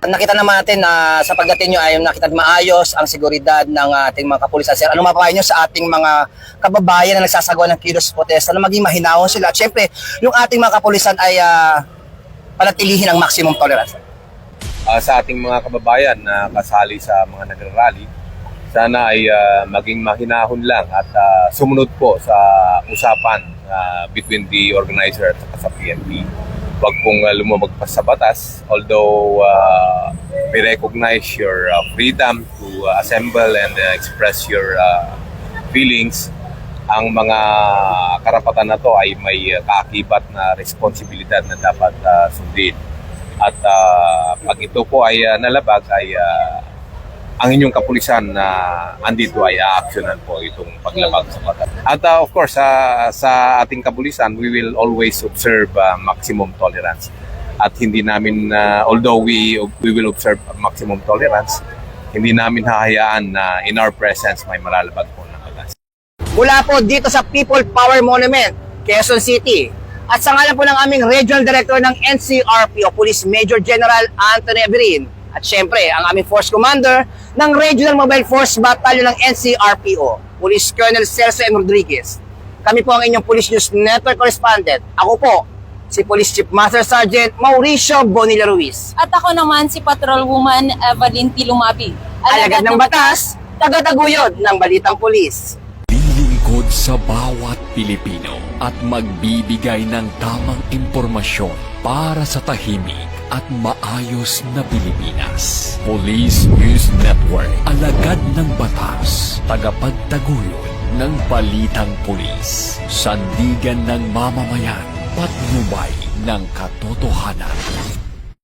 nakita naman natin na sa pagdating nyo ay nakita maayos ang seguridad ng ating mga kapulisan. Sir, ano mapapayo nyo sa ating mga kababayan na nagsasagawa ng kilos protesta na maging mahinahon sila? At syempre, yung ating mga kapulisan ay panatilihin ang maximum tolerance. Sa ating mga kababayan na kasali sa mga nagrarally, sana ay maging mahinahon lang at sumunod po sa usapan between the organizer at sa PNP. Huwag pong lumamagpas sa batas, although we recognize your freedom to assemble and express your feelings. Ang mga karapatan na to ay may kaakibat na responsibilidad na dapat sundin. At pag ito po ay nalabag, ay ang inyong kapulisan na andito ay aaksyonan po itong paglabag sa batas. At of course, sa ating kapulisan, we will always observe maximum tolerance. At hindi namin, although we will observe maximum tolerance, hindi namin hahayaan na in our presence may malalabag po ng batas. Mula po dito sa People Power Monument, Quezon City, at sa ngalan po ng aming Regional Director ng NCRPO, Police Major General Anthony Averin, at syempre, ang aming Force Commander ng Regional Mobile Force Battalion ng NCRPO, Police Colonel Celso M. Rodriguez. Kami po ang inyong Police News Network Correspondent. Ako po, si Police Chief Master Sergeant Mauricio Bonilla Ruiz. At ako naman si Patrolwoman Evelyn T. Lumabi. Alagad ng batas, tagataguyod ng balitang pulis. Lilingkod sa bawat Pilipino at magbibigay ng tamang impormasyon para sa tahimik at maayos na Pilipinas. Police News Network, alagad ng batas, tagapagtaguyod ng balitang pulis, sandigan ng mamamayan, patnubay ng katotohanan.